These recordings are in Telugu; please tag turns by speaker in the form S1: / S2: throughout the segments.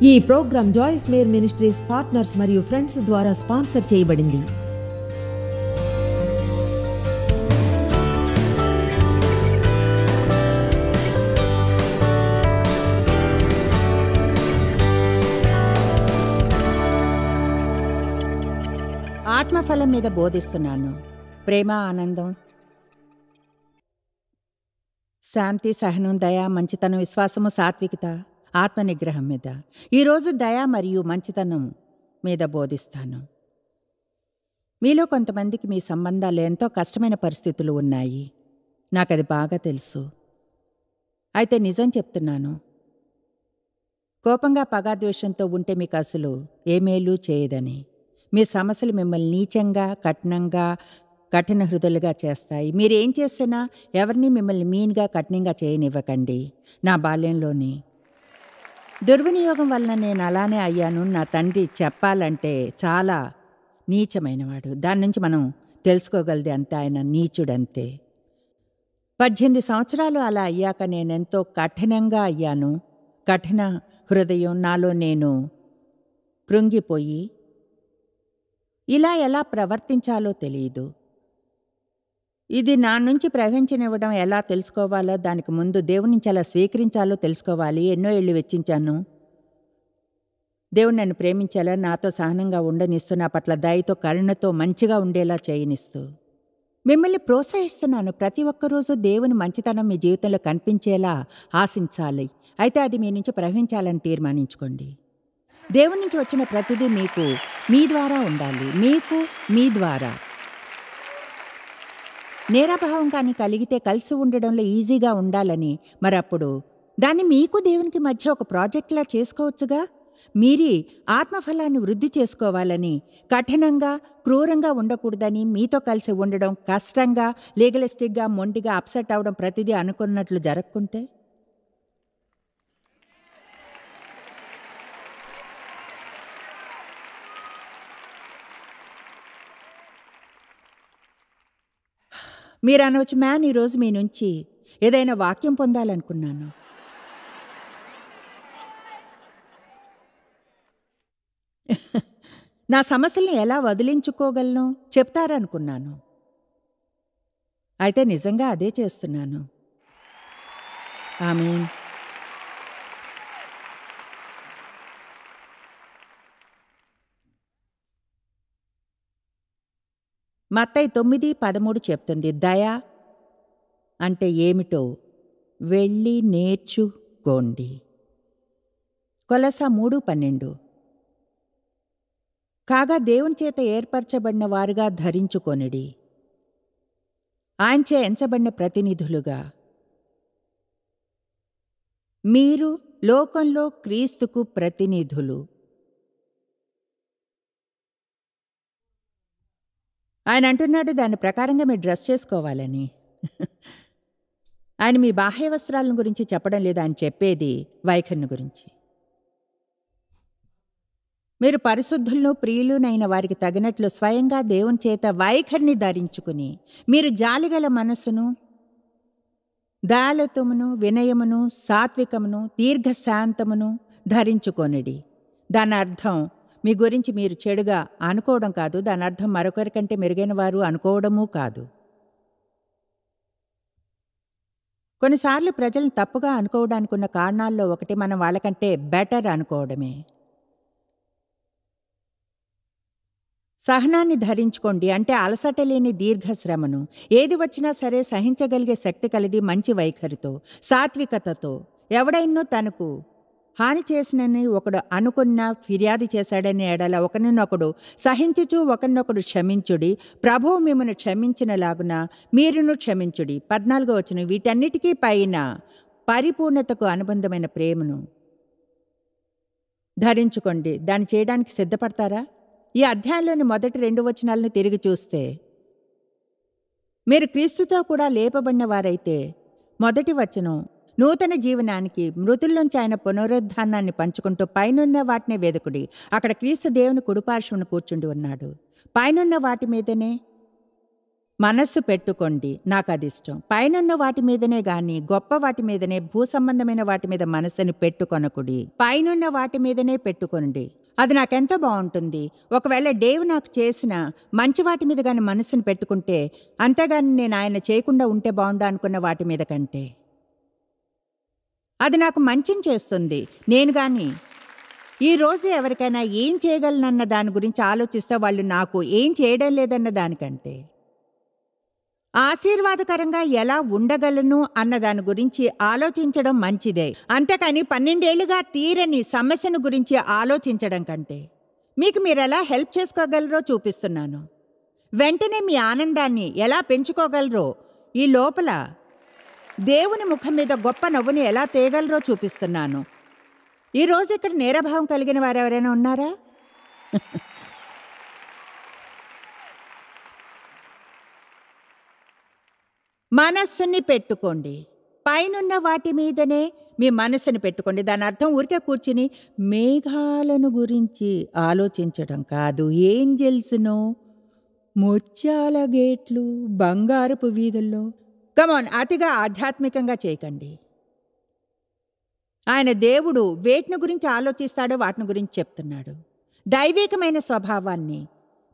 S1: ఈ program Joyce Meyer ministries partners మరియు ఫ్రెండ్స్ ద్వారా స్పాన్సర్ చేయబడింది.
S2: ఆత్మఫలం మీద బోధిస్తున్నాను. ప్రేమ, ఆనందం, శాంతి, సహనం, దయ, మంచితనం, విశ్వాసము, సాత్వికత, ఆత్మనిగ్రహం మీద. ఈరోజు దయ మరియు మంచితనం మీద బోధిస్తాను. మీలో కొంతమందికి మీ సంబంధాలు ఎంతో కష్టమైన పరిస్థితులు ఉన్నాయి. నాకది బాగా తెలుసు. అయితే నిజం చెప్తున్నాను, కోపంగా పగాద్వేషంతో ఉంటే మీకు అసలు ఏ మేలు చేయదని. మీ సమస్యలు మిమ్మల్ని నీచంగా, కఠిన హృదయులుగా చేస్తాయి. మీరేం చేసినా ఎవరిని మిమ్మల్ని మీన్గా, కఠినంగా చేయనివ్వకండి. నా బాల్యంలోని దుర్వినియోగం వలన నేను అలానే అయ్యాను. నా తండ్రి చెప్పాలంటే చాలా నీచమైనవాడు. దాని నుంచి మనం తెలుసుకోగలది అంతే, ఆయన నీచుడంతే. 18 సంవత్సరాలు అలా అయ్యాక నేనెంతో కఠినంగా అయ్యాను. కఠిన హృదయం, నాలో నేను కృంగిపోయి ఇలా ఎలా ప్రవర్తించాలో తెలియదు. ఇది నా నుంచి ప్రవహించనివ్వడం ఎలా తెలుసుకోవాలో, దానికి ముందు దేవుని నుంచి ఎలా స్వీకరించాలో తెలుసుకోవాలి. ఎన్నో ఏళ్ళు వెచ్చించాను. దేవుడు నన్ను ప్రేమించేలా, నాతో సహనంగా ఉండనిస్తూ, నా పట్ల దయతో, కరుణతో, మంచిగా ఉండేలా చేయనిస్తూ మిమ్మల్ని ప్రోత్సహిస్తున్నాను. ప్రతి ఒక్కరోజు దేవుని మంచితనం మీ జీవితంలో కనిపించేలా ఆశించాలి. అయితే అది మీ నుంచి ప్రవహించాలని తీర్మానించుకోండి. దేవుని నుంచి వచ్చిన ప్రతిదీ మీకు మీ ద్వారా ఉండాలి. మీకు మీ ద్వారా. నేరాభావం కానీ కలిగితే కలిసి ఉండడంలో ఈజీగా ఉండాలని, మరప్పుడు దాన్ని మీకు దేవునికి మధ్య ఒక ప్రాజెక్టులా చేసుకోవచ్చుగా. మీరి ఆత్మఫలాన్ని వృద్ధి చేసుకోవాలని, కఠినంగా, క్రూరంగా ఉండకూడదని, మీతో కలిసి ఉండడం కష్టంగా, లీగలిస్టిక్గా, మొండిగా, అప్సెట్ అవడం, ప్రతిదీ అనుకున్నట్లు జరగకుంటే మీరు అనవచ్చు, మ్యాన్ ఈరోజు మీ నుంచి ఏదైనా వాక్యం పొందాలనుకున్నాను. నా సమస్యల్ని ఎలా వదిలించుకోగలను చెప్తారనుకున్నాను. అయితే నిజంగా అదే చేస్తున్నాను. ఆమేన్. మత్తయి 9:13 చెప్తుంది, దయ అంటే ఏమిటో వెళ్ళి నేర్చుకోండి. కొలసా 3:12 కాగా దేవుని చేత ఏర్పరచబడిన వారుగా ధరించుకొనిడి, ఆయనచే ఎంచబడిన ప్రతినిధులుగా. మీరు లోకంలో క్రీస్తుకు ప్రతినిధులు. ఆయన అంటున్నాడు దాని ప్రకారంగా మీరు డ్రెస్ చేసుకోవాలని. ఆయన మీ బాహ్య వస్త్రాలను గురించి చెప్పడం లేదు, ఆయన చెప్పేది వైఖరిని గురించి. మీరు పరిశుద్ధులను, ప్రియులునైన వారికి తగినట్లు స్వయంగా దేవుని చేత వైఖరిని ధరించుకుని, మీరు జాలిగల మనస్సును, దయాళుత్వమును, వినయమును, సాత్వికమును, దీర్ఘశాంతమును ధరించుకొనిడి. దాని అర్థం మీ గురించి మీరు చెడుగా అనుకోవడం కాదు. దాని అర్థం మరొకరికంటే మెరుగైన వారు అనుకోవడమూ కాదు. కొన్నిసార్లు ప్రజలను తప్పుగా అనుకోవడానికి ఉన్న కారణాల్లో ఒకటి మనం వాళ్ళకంటే బెటర్ అనుకోవడమే. సహనాన్ని ధరించుకోండి అంటే అలసట లేని దీర్ఘశ్రమను, ఏది వచ్చినా సరే సహించగలిగే శక్తి కలిగి మంచి వైఖరితో, సాత్వికతతో. ఎవడైనో తనకు హాని చేసినని ఒకడు అనుకున్న ఫిర్యాదు చేశాడని ఎడల ఒకరినొకడు సహించుచు ఒకరినొకడు క్షమించుడి, ప్రభువు మిమ్మల్ని క్షమించినలాగున మీరును క్షమించుడి. 14వ వచనం, వీటన్నిటికీ పైన పరిపూర్ణతకు అనుబంధమైన ప్రేమను ధరించుకోండి. దాన్ని చేయడానికి సిద్ధపడతారా? ఈ అధ్యాయంలోని మొదటి 2 వచనాలను తిరిగి చూస్తే, మీరు క్రీస్తుతో కూడా లేపబడిన వారైతే, మొదటి వచనం నూతన జీవనానికి, మృతుల్లోంచి ఆయన పునరుద్ధానాన్ని పంచుకుంటూ పైనున్న వాటినే వెదుకుడి. అక్కడ క్రీస్తు దేవుని కుడిపార్శ్వమున కూర్చుండి ఉన్నాడు. పైనున్న వాటి మీదనే మనస్సు పెట్టుకోండి, నాకు అది ఇష్టం. పైనున్న వాటి మీదనే గాని గొప్ప వాటి మీదనే, భూ సంబంధమైన వాటి మీద మనస్సుని పెట్టుకొనకుడి. పైనున్న వాటి మీదనే పెట్టుకోండి. అది నాకెంతో బాగుంటుంది. ఒకవేళ డేవ్ నాకు చేసిన మంచి వాటి మీద కానీ మనసుని పెట్టుకుంటే, అంతేగాని నేను ఆయన చేయకుండా ఉంటే బాగుండు అనుకున్న వాటి మీద కంటే అది నాకు మంచిని చేస్తుంది. నేను కానీ ఈరోజు ఎవరికైనా ఏం చేయగలనన్న దాని గురించి ఆలోచిస్తే వాళ్ళు నాకు ఏం చేయడం లేదన్న దానికంటే ఆశీర్వాదకరంగా ఎలా ఉండగలను అన్న దాని గురించి ఆలోచించడం మంచిదే. అంతేకాని 12 ఏళ్లుగా తీరని సమస్యను గురించి ఆలోచించడం కంటే మీకు మీరు ఎలా హెల్ప్ చేసుకోగలరో చూపిస్తున్నాను. వెంటనే మీ ఆనందాన్ని ఎలా పెంచుకోగలరో, ఈ లోపల దేవుని ముఖం మీద గొప్ప నవ్వుని ఎలా తేగలరో చూపిస్తున్నాను. ఈరోజు ఇక్కడ నేరభావం కలిగిన వారెవరైనా ఉన్నారా? మనస్సుని పెట్టుకోండి. పైనున్న వాటి మీదనే మీ మనస్సుని పెట్టుకోండి. దాని అర్థం ఊరికే కూర్చుని మేఘాలను గురించి ఆలోచించడం కాదు. ఏంజెల్స్ను, ముత్యాల గేట్లు, బంగారపు వీధుల్లో. కమాన్, అతిగా ఆధ్యాత్మికంగా చేయకండి. ఆయన దేవుడు వేటిని గురించి ఆలోచిస్తాడో వాటిని గురించి చెప్తున్నాడు. దైవికమైన స్వభావాన్ని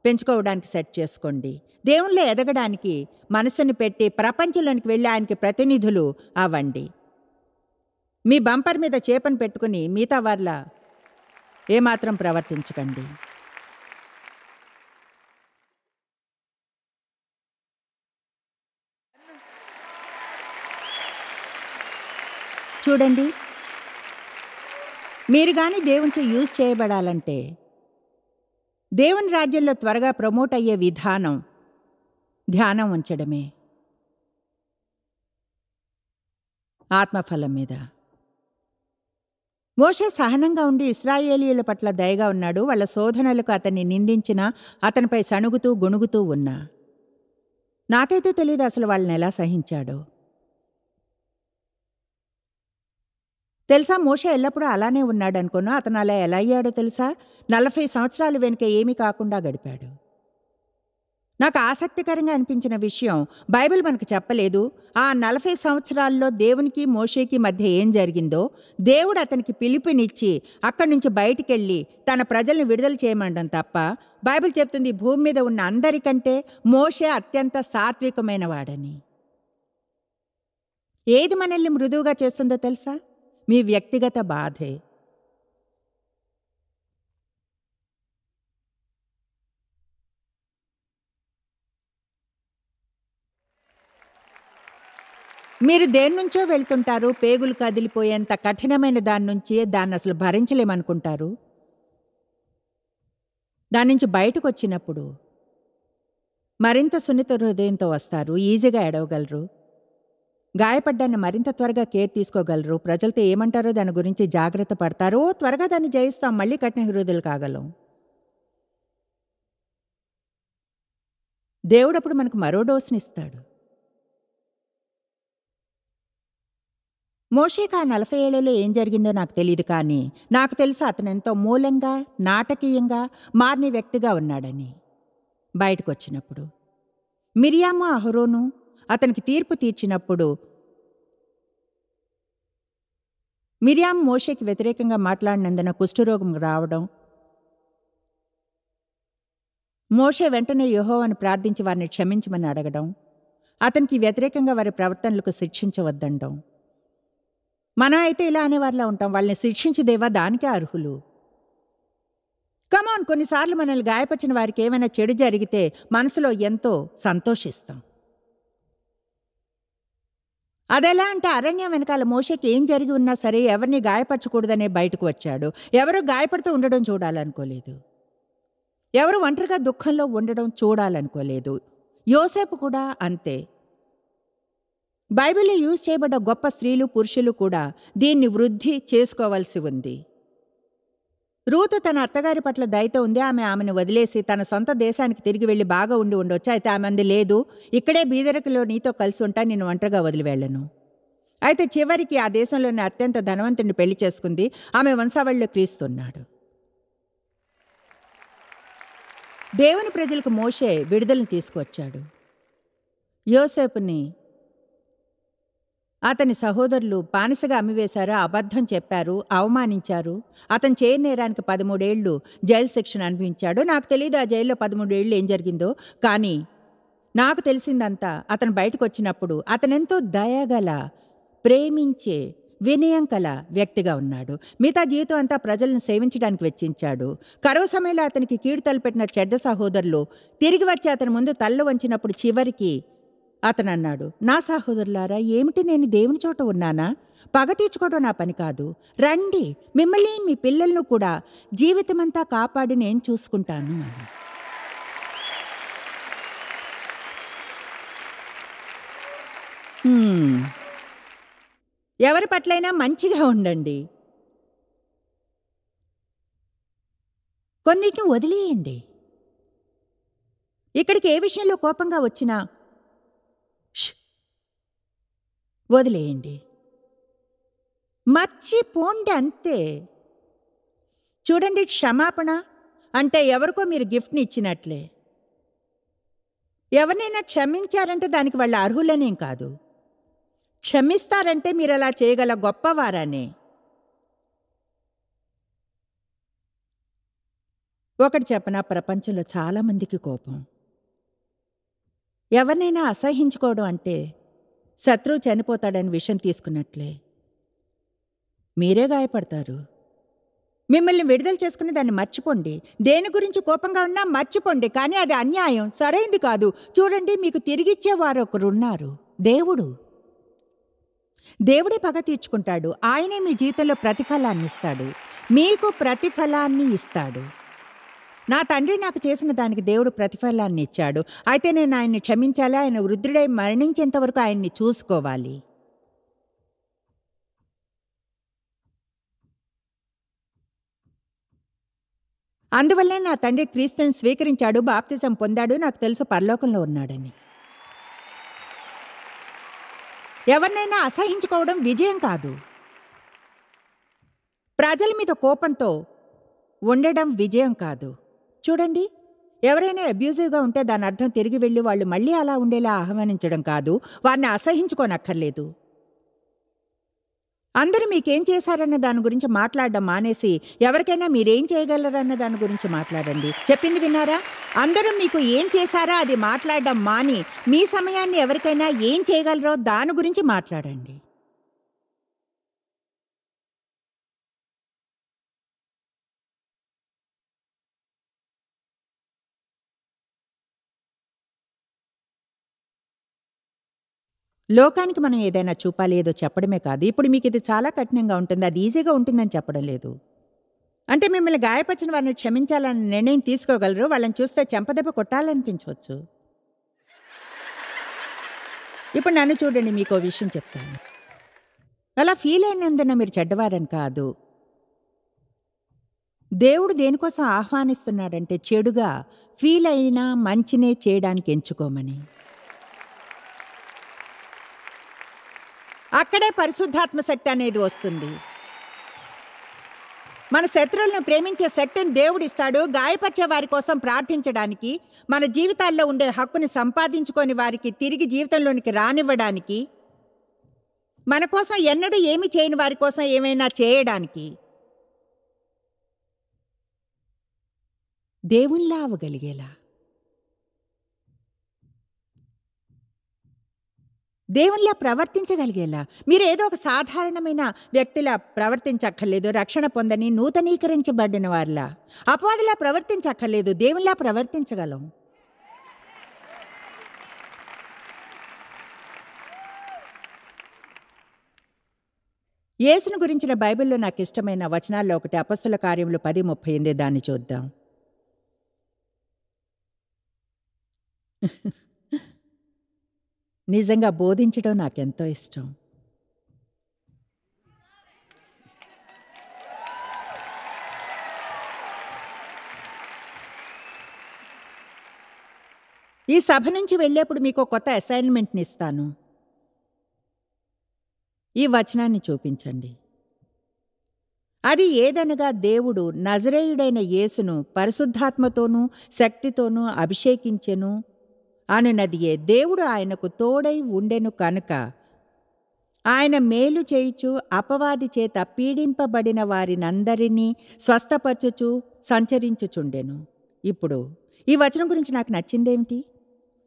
S2: పెంచుకోవడానికి సెట్ చేసుకోండి. దేవునిలో ఎదగడానికి మనసుని పెట్టి ప్రపంచంలోనికి వెళ్ళి ఆయనకి ప్రతినిధులు అవ్వండి. మీ బంపర్ మీద చేపను పెట్టుకుని మిగతా వాళ్ళ ఏమాత్రం ప్రవర్తించకండి. చూడండి, మీరు కానీ దేవునితో యూజ్ చేయబడాలంటే దేవుని రాజ్యంలో త్వరగా ప్రమోట్ అయ్యే విధానం ధ్యానం ఉంచడమే. ఆత్మఫలం మీద మోషే సహనంగా ఉండి ఇశ్రాయేలీయుల పట్ల దయగా ఉన్నాడు. వాళ్ళ శోధనలకు అతన్ని నిందించినా అతనిపై సణుగుతూ గొణుగుతూ ఉన్నా. నాకైతే తెలియదు అసలు వాళ్ళని ఎలా సహించాడో. తెలుసా, మోషే ఎల్లప్పుడూ అలానే ఉన్నాడు అనుకున్నా. అతను అలా ఎలా అయ్యాడో తెలుసా? 40 సంవత్సరాలు వెనుక ఏమీ కాకుండా గడిపాడు. నాకు ఆసక్తికరంగా అనిపించిన విషయం, బైబిల్ మనకు చెప్పలేదు ఆ 40 సంవత్సరాల్లో దేవునికి మోషేకి మధ్య ఏం జరిగిందో. దేవుడు అతనికి పిలుపునిచ్చి అక్కడి నుంచి బయటికెళ్ళి తన ప్రజల్ని విడుదల చేయమండం తప్ప బైబిల్ చెప్తుంది భూమి మీద ఉన్న అందరికంటే మోషే అత్యంత సాత్వికమైన వాడని. ఏది మనల్ని మృదువుగా చేస్తుందో తెలుసా? మీ వ్యక్తిగత బాధే. మీరు దేని నుంచో వెళ్తుంటారు, పేగులు కదిలిపోయేంత కఠినమైన దాని నుంచి దాన్ని అసలు భరించలేమనుకుంటారు. దాని నుంచి బయటకు వచ్చినప్పుడు మరింత సున్నిత హృదయంతో వస్తారు. ఈజీగా ఎడవగలరు, గాయపడ్డాన్ని మరింత త్వరగా కేర్ తీసుకోగలరు, ప్రజలతో ఏమంటారో దాని గురించి జాగ్రత్త పడతారు. త్వరగా దాన్ని జయిస్తాం, మళ్ళీ కఠిన హృదయులు కాగలం. దేవుడప్పుడు మనకు మరో డోసునిస్తాడు. మోషేకి ఆ 40 ఏళ్లలో ఏం జరిగిందో నాకు తెలియదు, కానీ నాకు తెలుసు అతను ఎంతో మూలంగా నాటకీయంగా మారిన వ్యక్తిగా ఉన్నాడని. బయటకు వచ్చినప్పుడు మిరియాము అహరోను అతనికి తీర్పు తీర్చినప్పుడు మిరియాము మోషేకి వ్యతిరేకంగా మాట్లాడినందున కుష్ఠరోగం రావడం, మోషే వెంటనే యెహోవాను ప్రార్థించి వారిని క్షమించమని అడగడం, అతనికి వ్యతిరేకంగా వారి ప్రవర్తనలకు శిక్షించవద్దండం. మనం అయితే ఇలా అనేవారిలా ఉంటాం, వాళ్ళని శిక్షించుదేవా దానికే అర్హులు. కమాన్, కొన్నిసార్లు మనల్ని గాయపరిచిన వారికి ఏమైనా చెడు జరిగితే మనసులో ఎంతో సంతోషిస్తాం. అదెలా అంటే అరణ్యం వెనకాల మోషేకి ఏం జరిగి ఉన్నా సరే ఎవరిని గాయపరచకూడదనే బయటకు వచ్చాడు. ఎవరు గాయపడుతూ ఉండడం చూడాలనుకోలేదు, ఎవరు ఒంటరిగా దుఃఖంలో ఉండడం చూడాలనుకోలేదు. యోసేపు కూడా అంతే. బైబిల్లో యూజ్ చేయబడ్డ గొప్ప స్త్రీలు పురుషులు కూడా దీన్ని వృద్ధి చేసుకోవాల్సి ఉంది. రూతు తన అత్తగారి పట్ల దయతో ఉంది. ఆమెను వదిలేసి తన సొంత దేశానికి తిరిగి వెళ్ళి బాగా ఉండి ఉండొచ్చు. అయితే ఆమె అంది, లేదు, ఇక్కడే బీదరికలో నీతో కలిసి ఉంటా, నేను ఒంటరిగా వదిలి వెళ్ళను. అయితే చివరికి ఆ దేశంలోని అత్యంత ధనవంతుడిని పెళ్లి చేసుకుంది. ఆమె వంశావళిలో క్రీస్తున్నాడు. దేవుని ప్రజలకు మోషే విడుదలను తీసుకువచ్చాడు. యోసేపుని అతని సహోదరులు బానిసగా అమ్మివేశారు, అబద్ధం చెప్పారు, అవమానించారు. అతను చేయని నేరానికి 13 ఏళ్ళు జైలు శిక్షను అనుభవించాడు. నాకు తెలియదు ఆ జైల్లో 13 ఏళ్ళు ఏం జరిగిందో. కానీ నాకు తెలిసిందంతా అతను బయటకు వచ్చినప్పుడు అతనెంతో దయగల, ప్రేమించే, వినయం కల వ్యక్తిగా ఉన్నాడు. మిగతా జీవితం అంతా ప్రజలను సేవించడానికి వెచ్చించాడు. కరువు సమయంలో అతనికి కీడు తలపెట్టిన చెడ్డ సహోదరులు తిరిగి వచ్చి అతని ముందు తల్లు వంచినప్పుడు చివరికి అతను అన్నాడు, నా సహోదరులారా, ఏమిటి నేను దేవుని చోట ఉన్నానా? పగ తీర్చుకోవడం నా పని కాదు. రండి, మిమ్మల్ని మీ పిల్లలను కూడా జీవితమంతా కాపాడి నేను చూసుకుంటాను అని. ఎవరి పట్లైనా మంచిగా ఉండండి, కొన్నిటిని వదిలేయండి. ఇక్కడికి ఏ విషయంలో కోపంగా వచ్చినా వదిలేయండి, మర్చిపోండి అంతే. చూడండి, క్షమాపణ అంటే ఎవరికో మీరు గిఫ్ట్ని ఇచ్చినట్లే. ఎవరినైనా క్షమించారంటే దానికి వాళ్ళ అర్హులనేం కాదు. క్షమిస్తారంటే మీరు అలా చేయగల గొప్పవారనే. ఒకటి చెప్పనా, ప్రపంచంలో చాలామందికి కోపం. ఎవరినైనా అసహించుకోవడం అంటే శత్రువు చనిపోతాడని విషయం తీసుకున్నట్లే. మీరే గాయపడతారు. మిమ్మల్ని విడుదల చేసుకుని దాన్ని మర్చిపోండి. దేని గురించి కోపంగా ఉన్నా మర్చిపోండి, కానీ అది అన్యాయం, సరైంది కాదు. చూడండి, మీకు తిరిగిచ్చేవారు ఒకరున్నారు, దేవుడు. దేవుడే పగ తీర్చుకుంటాడు. ఆయనే మీ జీవితంలో ప్రతిఫలాన్ని ఇస్తాడు, మీకు ప్రతిఫలాన్ని ఇస్తాడు. నా తండ్రి నాకు చేసిన దానికి దేవుడు ప్రతిఫలాన్ని ఇచ్చాడు. అయితే నేను ఆయన్ని క్షమించాలి, ఆయన వృద్ధుడై మరణించేంత వరకు ఆయన్ని చూసుకోవాలి. అందువల్లే నా తండ్రి క్రీస్తుని స్వీకరించాడు, బాప్తిజం పొందాడు. నాకు తెలుసు పరలోకంలో ఉన్నాడని. ఎవరినైనా అసహించుకోవడం విజయం కాదు. ప్రజల మీద కోపంతో ఉండడం విజయం కాదు. చూడండి, ఎవరైనా అబ్యూజివ్గా ఉంటే దాని అర్థం తిరిగి వెళ్ళి వాళ్ళు మళ్ళీ అలా ఉండేలా ఆహ్వానించడం కాదు. వారిని అసహించుకోనక్కర్లేదు. అందరూ మీకేం చేశారన్న దాని గురించి మాట్లాడడం మానేసి ఎవరికైనా మీరేం చేయగలరన్న దాని గురించి మాట్లాడండి. చెప్పింది విన్నారా? అందరూ మీకు ఏం చేశారా అది మాట్లాడడం మాని మీ సమయాన్ని ఎవరికైనా ఏం చేయగలరో దాని గురించి మాట్లాడండి. లోకానికి మనం ఏదైనా చూపాలి, ఏదో చెప్పడమే కాదు. ఇప్పుడు మీకు ఇది చాలా కఠినంగా ఉంటుంది, అది ఈజీగా ఉంటుందని చెప్పడం లేదు. అంటే మిమ్మల్ని గాయపరిచిన వారిని క్షమించాలని నిర్ణయం తీసుకోగలరు. వాళ్ళని చూస్తే చెంపదెబ్బ కొట్టాలనిపించవచ్చు. ఇప్పుడు నన్ను చూడండి, మీకు ఓ విషయం చెప్తాను. అలా ఫీల్ అయినందున మీరు చెడ్డవారని కాదు. దేవుడు దేనికోసం ఆహ్వానిస్తున్నాడంటే చెడుగా ఫీల్ అయినా మంచినే చేయడానికి ఎంచుకోమని. అక్కడే పరిశుద్ధాత్మ శక్తి అనేది వస్తుంది. మన శత్రువులను ప్రేమించే శక్తిని దేవుడిస్తాడు, గాయపరిచే వారి కోసం ప్రార్థించడానికి, మన జీవితాల్లో ఉండే హక్కుని సంపాదించుకొని వారికి తిరిగి జీవితంలోనికి రానివ్వడానికి, మన కోసం ఎన్నడూ ఏమి చేయని వారి కోసం ఏమైనా చేయడానికి. దేవునిలా అవ్వగలిగేలా, దేవునిలా ప్రవర్తించగలిగేలా. మీరు ఏదో ఒక సాధారణమైన వ్యక్తిలా ప్రవర్తించక్కర్లేదు. రక్షణ పొందని నూతనీకరించబడిన వారిలా, అపవాదిలా ప్రవర్తించక్కర్లేదు. దేవునిలా ప్రవర్తించగలం. యేసును గురించిన బైబిల్లో నాకు ఇష్టమైన వచనాల్లో ఒకటి అపొస్తలుల కార్యములు 10:38. దాన్ని చూద్దాం. నిజంగా బోధించడం నాకెంతో ఇష్టం. ఈ సభ నుంచి వెళ్ళేప్పుడు మీకు కొత్త అసైన్మెంట్ని ఇస్తాను. ఈ వచనాన్ని చూపించండి. అది ఏదనగా, దేవుడు నజరేయుడైన యేసును పరిశుద్ధాత్మతోనూ శక్తితోనూ అభిషేకించెను, అనునదియే. దేవుడు ఆయనకు తోడై ఉండెను కనుక ఆయన మేలు చేయుచు అపవాది చేత పీడింపబడిన వారినందరినీ స్వస్థపరచుచు సంచరించుచుండెను. ఇప్పుడు ఈ వచనం గురించి నాకు నచ్చిందేమిటి?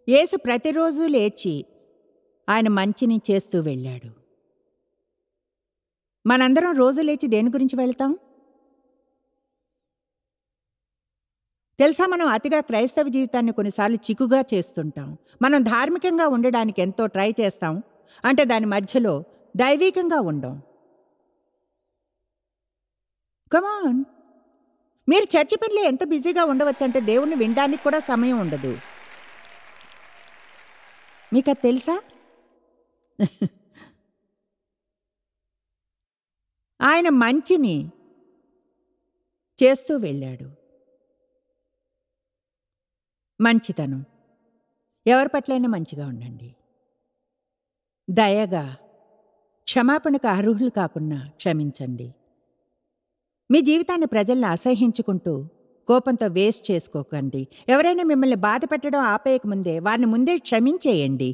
S2: యేసు ప్రతిరోజు లేచి ఆయన మంచిని చేస్తూ వెళ్ళాడు. మనందరం రోజు లేచి దేని గురించి వెళ్తాం తెలుసా? మనం అతిగా క్రైస్తవ జీవితాన్ని కొన్నిసార్లు చిక్కుగా చేస్తుంటాం. మనం ధార్మికంగా ఉండడానికి ఎంతో ట్రై చేస్తాం, అంటే దాని మధ్యలో దైవికంగా ఉండం. కమాన్, మీరు చర్చి పనిలో ఎంత బిజీగా ఉండవచ్చు అంటే దేవుణ్ణి వినడానికి కూడా సమయం ఉండదు. మీకు అది తెలుసా? ఆయన మంచిని చేస్తూ వెళ్ళాడు. మంచితనం. ఎవరి పట్లైనా మంచిగా ఉండండి. దయగా, క్షమాపణకు అర్హులు కాకుండా క్షమించండి. మీ జీవితాన్ని ప్రజల్ని అసహ్యించుకుంటూ కోపంతో వేస్ట్ చేసుకోకండి. ఎవరైనా మిమ్మల్ని బాధ పెట్టడం ఆపేయకముందే వారిని ముందే క్షమించేయండి.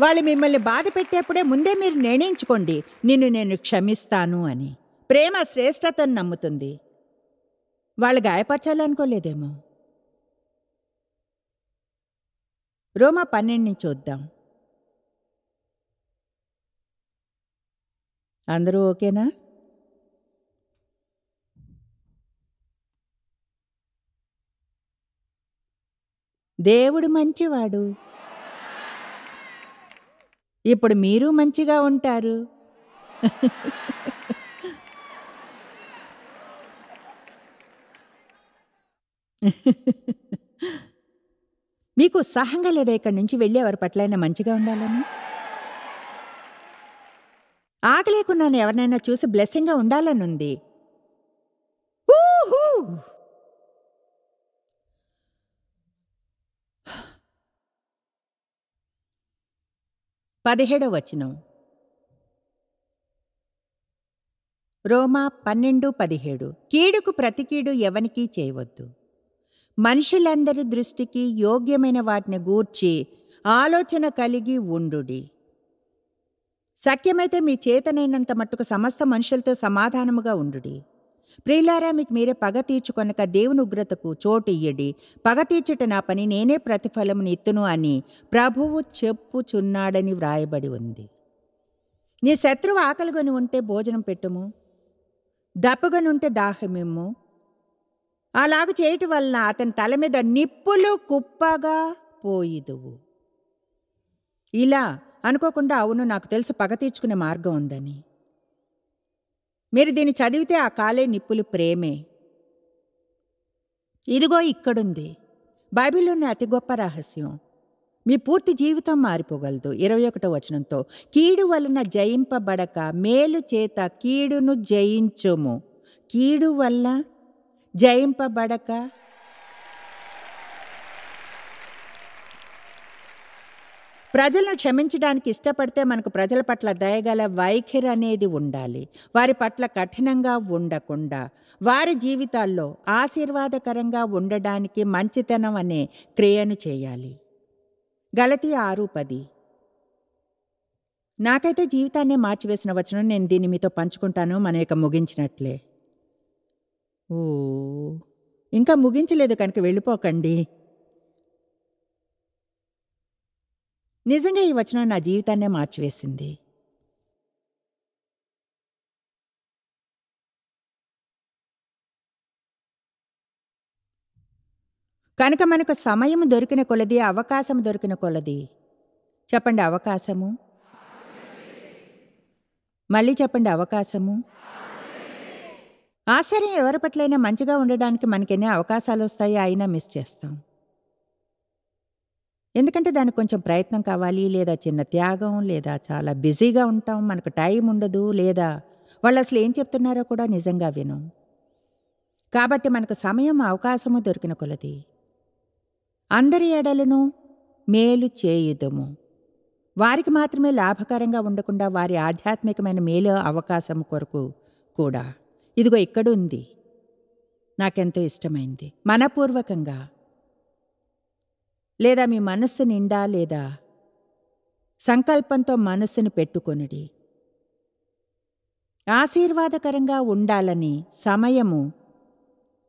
S2: వాళ్ళు మిమ్మల్ని బాధ పెట్టేప్పుడే ముందే మీరు నిర్ణయించుకోండి, నిన్ను నేను క్షమిస్తాను అని. ప్రేమ శ్రేష్టతను నమ్ముతుంది. వాళ్ళు గాయపరచాలనుకోలేదేమో. రోమా 12 చూద్దాం. అందరూ ఓకేనా? దేవుడు మంచివాడు. ఇప్పుడు మీరు మంచిగా ఉంటారు. మీకు ఉత్సాహంగా లేదా ఇక్కడి నుంచి వెళ్ళి ఎవరి పట్లైనా మంచిగా ఉండాలని? ఆగలేకున్నాను ఎవరినైనా చూసి బ్లెస్సింగ్గా ఉండాలనుంది. 17వ వచనం. రోమా 12:17. కీడుకు ప్రతి కీడు ఎవనికీ చేయవద్దు. మనుషులందరి దృష్టికి యోగ్యమైన వాటిని గూర్చి ఆలోచన కలిగి ఉండుడి. శక్యమైతే మీ చేతనైనంత మట్టుకు సమస్త మనుషులతో సమాధానముగా ఉండుడి. ప్రియులారా, మీకు మీరే పగ తీర్చుకొనక దేవుని ఉగ్రతకు చోటు ఇయ్యడి. పగ తీర్చుట నా పని, నేనే ప్రతిఫలమును ఇత్తును అని ప్రభువు చెప్పుచున్నాడని వ్రాయబడి ఉంది. నీ శత్రువు ఆకలిగొని ఉంటే భోజనం పెట్టుము, దప్పుగనుంటే దాహమిమ్ము. అలాగు చేయటం వలన అతని తల మీద నిప్పులు కుప్పగా పోయిదువు. ఇలా అనుకోకుండా, అవును నాకు తెలుసు పగ తీర్చుకునే మార్గం ఉందని. మీరు దీన్ని చదివితే ఆ కాలే నిప్పులు ప్రేమే. ఇదిగో ఇక్కడుంది బైబిల్లోని అతి గొప్ప రహస్యం. మీ పూర్తి జీవితం మారిపోగలదు. 21వ వచనంతో, కీడు వలన జయింపబడక మేలు చేత కీడును జయించుము. కీడు వల్ల జయింపబడక ప్రజలను క్షమించడానికి ఇష్టపడితే మనకు ప్రజల పట్ల దయగల వైఖరి అనేది ఉండాలి. వారి పట్ల కఠినంగా ఉండకుండా వారి జీవితాల్లో ఆశీర్వాదకరంగా ఉండడానికి మంచితనం అనే క్రియను చేయాలి. గలతీ 6:10. నాకైతే జీవితాన్నే మార్చివేసిన వచనం. నేను దీన్ని మీతో పంచుకుంటాను. మనం ఇక ముగించినట్లే. ఇంకా ముగించలేదు కనుక వెళ్ళిపోకండి. నిజంగా ఈ వచనం నా జీవితాన్నే మార్చివేసింది. కనుక మనకు సమయం దొరికిన కొలది, అవకాశం దొరికిన కొలది, చెప్పండి అవకాశము, మళ్ళీ చెప్పండి అవకాశము. ఆశ్చర్యం, ఎవరి పట్లైనా మంచిగా ఉండడానికి మనకెన్ని అవకాశాలు వస్తాయి, అయినా మిస్ చేస్తాం. ఎందుకంటే దానికి కొంచెం ప్రయత్నం కావాలి, లేదా చిన్న త్యాగం, లేదా చాలా బిజీగా ఉంటాం, మనకు టైం ఉండదు, లేదా వాళ్ళు అసలు ఏం చెప్తున్నారో కూడా నిజంగా వినం. కాబట్టి మనకు సమయం, అవకాశము దొరికిన కొలది అందరి ఎడలను మేలు చేయుదుము. వారికి మాత్రమే లాభకరంగా ఉండకుండా వారి ఆధ్యాత్మికమైన మేలు అవకాశం కొరకు కూడా. ఇదిగో ఇక్కడ ఉంది, నాకెంతో ఇష్టమైంది. మనపూర్వకంగా లేదా మీ మనస్సు నిండా లేదా సంకల్పంతో మనస్సును పెట్టుకొనుడి. ఆశీర్వాదకరంగా ఉండాలని సమయము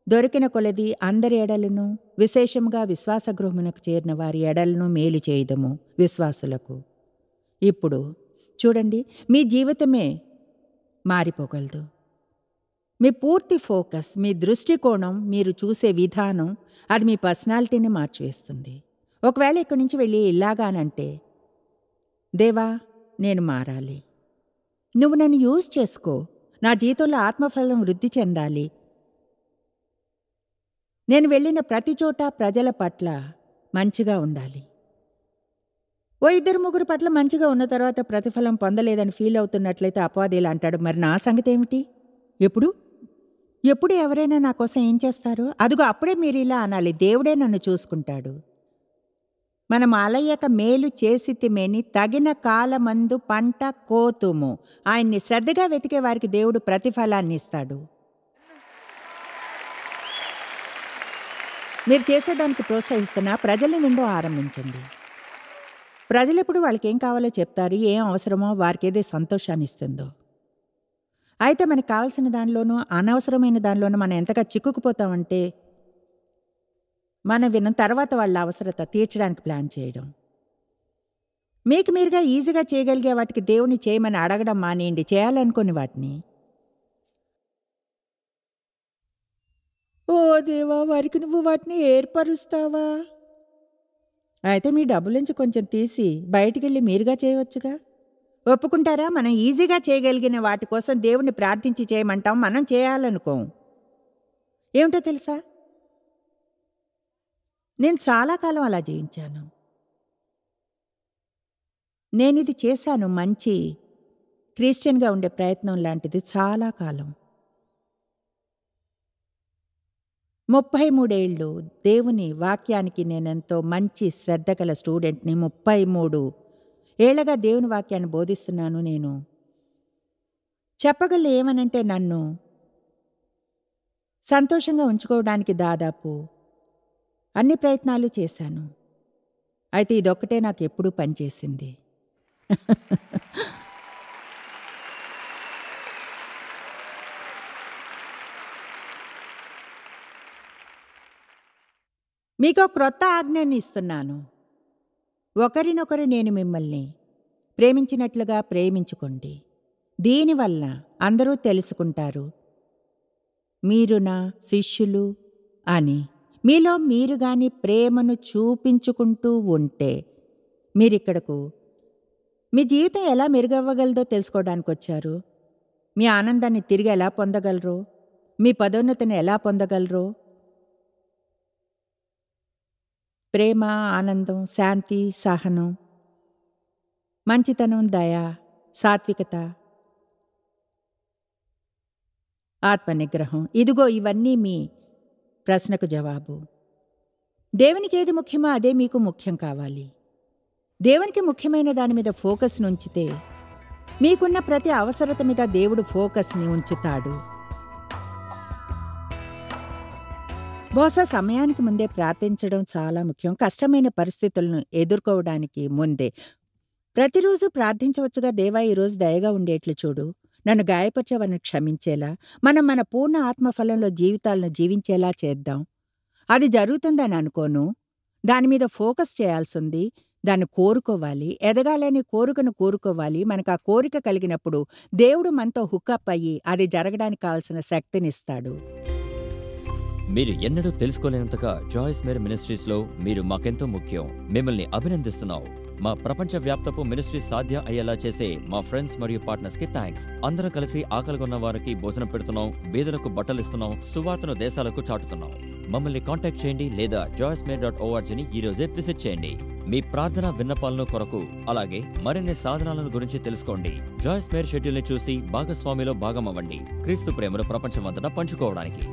S2: దొరికిన కొలది అందరి ఎడలను, విశేషముగా విశ్వాసగృహమునకు చేరిన వారి ఎడలను మేలు చేయదము విశ్వాసులకు. ఇప్పుడు చూడండి, మీ జీవితమే మారిపోగలదు. మీ పూర్తి ఫోకస్, మీ దృష్టికోణం, మీరు చూసే విధానం, అది మీ పర్సనాలిటీని మార్చివేస్తుంది. ఒకవేళ ఇక్కడి నుంచి వెళ్ళి ఇలాగానంటే, దేవా నేను మారాలి, నువ్వు నన్ను యూజ్ చేసుకో, నా జీవితంలో ఆత్మఫలం వృద్ధి చెందాలి, నేను వెళ్ళిన ప్రతి చోట ప్రజల పట్ల మంచిగా ఉండాలి. ఓ 2-3 పట్ల మంచిగా ఉన్న తర్వాత ప్రతిఫలం పొందలేదని ఫీల్ అవుతున్నట్లయితే అపవాది ఇలా అంటాడు, మరి నా సంగతి ఏమిటి? ఎప్పుడు ఎవరైనా నా కోసం ఏం చేస్తారు? అదిగో అప్పుడే మీరు ఇలా అనాలి, దేవుడే నన్ను చూసుకుంటాడు. మనం అలయక మేలు చేసితిమేని తగిన కాలమందు పంట కోతుము. ఆయన్ని శ్రద్ధగా వెతికే వారికి దేవుడు ప్రతిఫలాన్ని ఇస్తాడు. మీరు చేసేదానికి ప్రోత్సహిస్తున్నా ప్రజల నిండు ఆరంభించండి. ప్రజలు ఎప్పుడు వాళ్ళకి ఏం కావాలో చెప్తారు, ఏం అవసరమో, వారికి ఏదే సంతోషాన్ని ఇస్తుందో. అయితే మనకు కావాల్సిన దానిలోనూ అనవసరమైన దానిలోనూ మనం ఎంతగా చిక్కుకుపోతామంటే, మనం విన్న తర్వాత వాళ్ళ అవసరత తీర్చడానికి ప్లాన్ చేయడం. మీకు మీరుగా ఈజీగా చేయగలిగే వాటికి దేవుని చేయమని అడగడం మానేయండి. చేయాలనుకుని వాటిని, ఓ దేవా వారికి నువ్వు వాటిని ఏర్పరుస్తావా? అయితే మీ డబ్బులుంచి కొంచెం తీసి బయటికెళ్ళి మీరుగా చేయవచ్చుగా. ఒప్పుకుంటారా? మనం ఈజీగా చేయగలిగిన వాటి కోసం దేవుణ్ణి ప్రార్థించి చేయమంటాం, మనం చేయాలనుకోం. ఏమిటో తెలుసా, నేను చాలా కాలం అలా జీవించాను. నేనిది చేశాను, మంచి క్రిస్టియన్గా ఉండే ప్రయత్నం లాంటిది చాలా కాలం. 33 ఏళ్ళు దేవుని వాక్యానికి నేనెంతో మంచి శ్రద్ధ గల స్టూడెంట్ని. 33 ఏళ్లగా దేవుని వాక్యాన్ని బోధిస్తున్నాను. నేను చెప్పగలను ఏమనంటే, నన్ను సంతోషంగా ఉంచుకోవడానికి దాదాపు అన్ని ప్రయత్నాలు చేశాను. అయితే ఇదొక్కటే నాకు ఎప్పుడూ పనిచేసింది. మీకో క్రొత్త ఆజ్ఞని ఇస్తున్నాను. ఒకరినొకరు నేను మిమ్మల్ని ప్రేమించినట్లుగా ప్రేమించుకోండి. దీనివల్ల అందరూ తెలుసుకుంటారు మీరు నా శిష్యులు అని. మీలో మీరు గాని ప్రేమను చూపించుకుంటూ ఉంటే మీరిక్కడకు మీ జీవితం ఎలా మెరుగవ్వగలదో తెలుసుకోవడానికి వచ్చారు. మీ ఆనందాన్ని తిరిగి ఎలా పొందగలరో, మీ పదోన్నతిని ఎలా పొందగలరో, ప్రేమ, ఆనందం, శాంతి, సహనం, మంచితనం, దయ, సాత్వికత, ఆత్మనిగ్రహం, ఇదిగో ఇవన్నీ మీ ప్రశ్నకు జవాబు. దేవునికి ఏది ముఖ్యమో అదే మీకు ముఖ్యం కావాలి. దేవునికి ముఖ్యమైన దాని మీద ఫోకస్ని ఉంచితే మీకున్న ప్రతి అవసరత మీద దేవుడు ఫోకస్ని ఉంచుతాడు. బహుశా సమయానికి ముందే ప్రార్థించడం చాలా ముఖ్యం. కష్టమైన పరిస్థితులను ఎదుర్కోవడానికి ముందే ప్రతిరోజు ప్రార్థించవచ్చుగా, దేవా ఈరోజు దయగా ఉండేట్లు చూడు, నన్ను గాయపరిచేవారిని క్షమించేలా, మనం మన పూర్ణ ఆత్మఫలంలో జీవితాలను జీవించేలా చేద్దాం. అది జరుగుతుందని అనుకోను, దాని మీద ఫోకస్ చేయాల్సింది, దాన్ని కోరుకోవాలి, ఎదగాలని కోరికను కోరుకోవాలి. మనకు ఆ కోరిక కలిగినప్పుడు దేవుడు మనతో హుకప్ అయ్యి అది జరగడానికి కావాల్సిన శక్తినిస్తాడు.
S3: మీరు ఎన్నడూ తెలుసుకోలేనంతగా జాయిస్ మేరీ మినిస్ట్రీస్లో మీరు మాకెంతో ముఖ్యం. మిమ్మల్ని అభినందిస్తున్నాం. మా ప్రపంచ వ్యాప్తపు మినిస్ట్రీ సాధ్యం అయ్యేలా చేసే మా ఫ్రెండ్స్ మరియు పార్ట్నర్స్ కి థ్యాంక్స్. అందరం కలిసి ఆకలిగొన్న వారికి భోజనం పెడుతున్నాం, బీదలకు బట్టలు ఇస్తున్నాం, సువార్తను దేశాలకు చాటుతున్నాం. మమ్మల్ని కాంటాక్ట్ చేయండి లేదా joycemery.orgని ఈ రోజే విజిట్ చేయండి. మీ ప్రార్థన విన్నపాలను కొరకు, అలాగే మరిన్ని సాధనాలను గురించి తెలుసుకోండి. జాయిస్ మేరీ షెడ్యూల్ని చూసి భాగస్వామిలో భాగమవ్వండి, క్రీస్తు ప్రేమను ప్రపంచమంతటా పంచుకోవడానికి.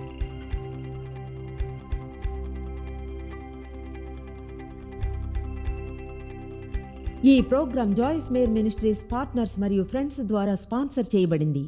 S1: ఈ program Joyce Meyer ministries partners మరియు ఫ్రెండ్స్ ద్వారా స్పాన్సర్ చేయబడింది.